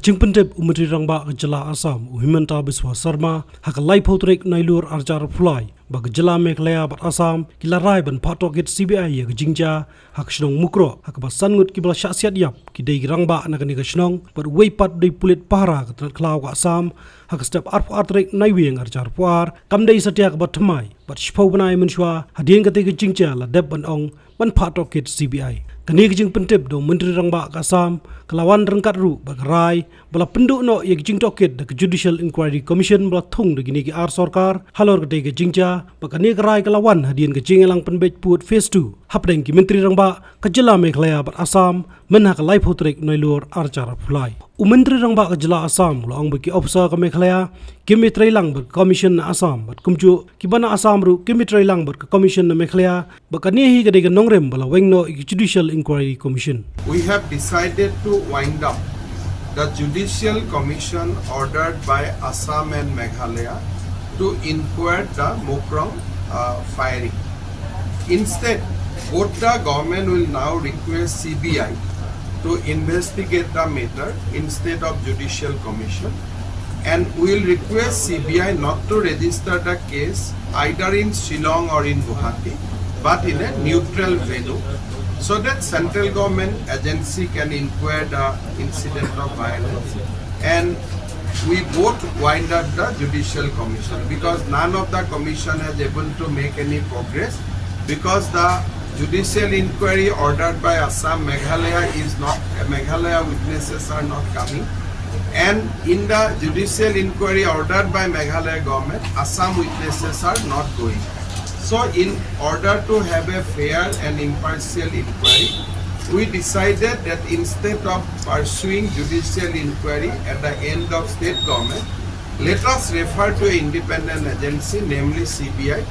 Kachingpentep Umri Rangba Jala Assam, Uhimanta Biswa Sarma, Hakalai Potrek Nailur Arjar Fly, Bagajala Meghalaya Bat Assam, Kilarai Ban Tohkit CBI, Jingjia, Shillong Mukroh, Hakabasangut Kibla Shasiat Yap, Kidei Rangba Nakanika Shnong, but Waypat de Pulit Para, Cloud Assam, Hakastep Artrek Naiwing Arjar Puar, Kamdei Satiak Bat thymmai, but bnai mynshwa, Hadien Kateka Jingjia, La Deb Ban Ong, Ban Tohkit CBI. Kani Kachingpentep do Menteri Rangba Assam, Kalawan Rangkat Ru, Bagrai, Bala Penduk no Yek tohkit the Judicial Inquiry Commission Bala Thung the Giniki Ar Sorkar, Halor Kateka Jingjia, Bakani Rai Kalawan Hadien Kachingelang Penbej Put Phase 2, Hapdeng Ki Menteri Rangba, Kajala Meghalaya Bat Assam, Menhak Lai Potrek Nailur Arjar Fulai. Menteri Rangba Kajala Assam, Long Baki Officer Ka Meghalaya, Kimi Trailang Ber Commission Assam, but Kumju, Kibana Assam Ru, Kimi Trailang Ber Commission Meghalaya, Bakani Kadeka Nongrem Bala Wengno Judicial Inquiry Commission. We have decided to wind up the Judicial Commission ordered by Assam and Meghalaya to inquire the Mukroh firing. Instead, both the government will now request CBI to investigate the matter instead of Judicial Commission, and will request CBI not to register the case either in Shillong or in Guwahati, but in a neutral venue, so that central government agency can inquire the incident of violence, and we both wind up the Judicial Commission, because none of the commission has able to make any progress, because the Judicial Inquiry ordered by Assam, Meghalaya is not, Meghalaya witnesses are not coming, and in the Judicial Inquiry ordered by Meghalaya government, Assam witnesses are not going. So in order to have a fair and impartial inquiry, we decided that instead of pursuing Judicial Inquiry at the end of state government, let us refer to an independent agency, namely CBI,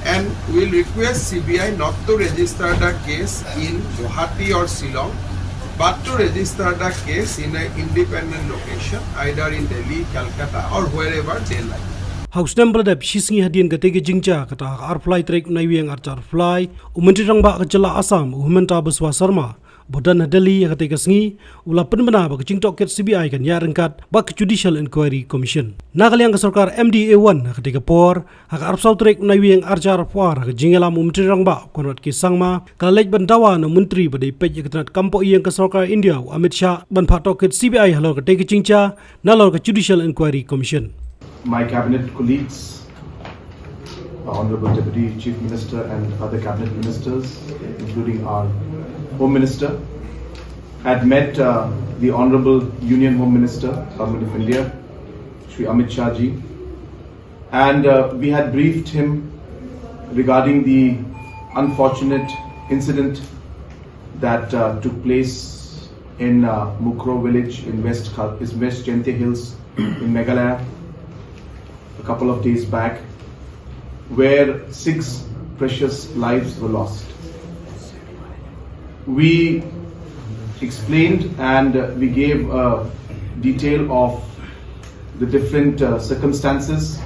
and we will request CBI not to register the case in Guwahati or Shillong, but to register the case in an independent location, either in Delhi, Calcutta, or wherever they like. House number that Shisngi Hadien Kateka Jingjia, Kata Ar Fly Trek Naiwing Arjar Fly, Menteri Rangba Kajala Assam, Uhimanta Biswa Sarma, Bodan Delhi Kateka Sngi, Ula Penbana tohkit CBI kan Yarangkat, Bak Judicial Inquiry Commission. Nagaliang Sorkar MDA1 Kateka Por, Hak Arab South Trek Naiwing Arjar Puar, Jingela Menteri Rangba, Konrad Kisangma, Kalej Bandawa no Menteri Badai Pej Katrat Kampo Yang Sorkar India, Amit Shah, Ban tohkit CBI Halor Kateka Jingjia, Nalor Judicial Inquiry Commission. My cabinet colleagues, Honorable Deputy Chief Minister and other cabinet ministers, including our Home Minister, had met the Honorable Union Home Minister, Government of India, Shri Amit Shah ji, and we had briefed him regarding the unfortunate incident that took place in Mukroh village in West Jingjia Hills in Meghalaya a couple of days back, where 6 precious lives were lost. We explained and we gave a detail of the different circumstances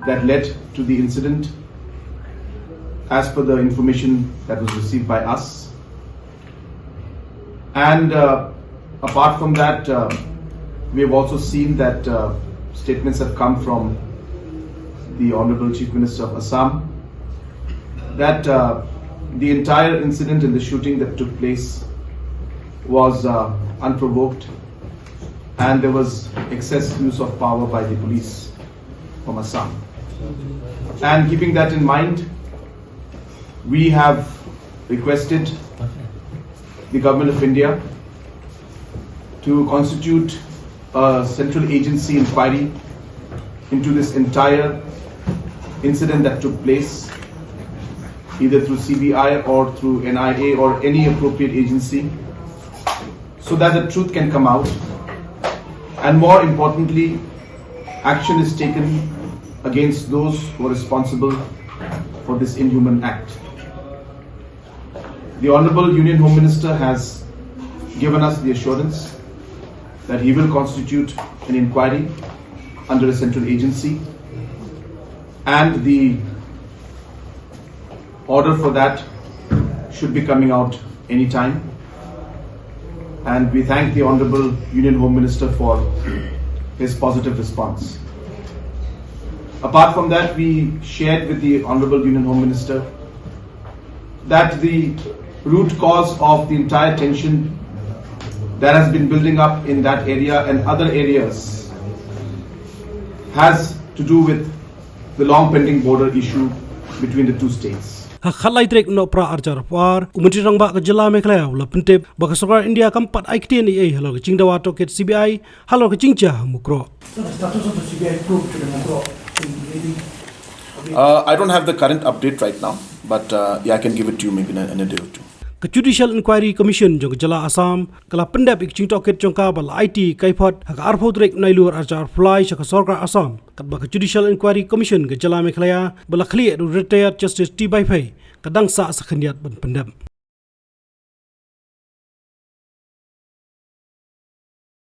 that led to the incident as per the information that was received by us. And apart from that, we have also seen that statements have come from the Honorable Chief Minister of Assam that the entire incident in the shooting that took place was unprovoked, and there was excess use of power by the police from Assam. And keeping that in mind, we have requested the Government of India to constitute a central agency inquiry into this entire incident that took place, either through CBI or through NIA or any appropriate agency, so that the truth can come out, and more importantly, action is taken against those who are responsible for this inhuman act. The Honorable Union Home Minister has given us the assurance that he will constitute an inquiry under a central agency, and the order for that should be coming out anytime. and we thank the Honorable Union Home Minister for his positive response. Apart from that, we shared with the Honorable Union Home Minister that the root cause of the entire tension that has been building up in that area and other areas has to do with the long pending border issue between the two states. Khalai trek no pra arjar par Menteri Rang Bak Jela Meghalaya ula pentep bak sarkar India kampat IKTN halo ke jingdawa tohkit CBI halo ke jingjia Mukroh. Status of the CBI probe to the Mukroh. I don't have the current update right now, but yeah, I can give it to you maybe in a day or two. Ke Judicial Inquiry Commission jong Jela Assam kala pendap ik jing tohkit jong kabal IT kaipot hak arpho trek nailur arjar fly shaka sarkar Assam kat bak Judicial Inquiry Commission ke Jela Meghalaya bala khli retired Justice thymmai kadang sa sakhniat ban pendap.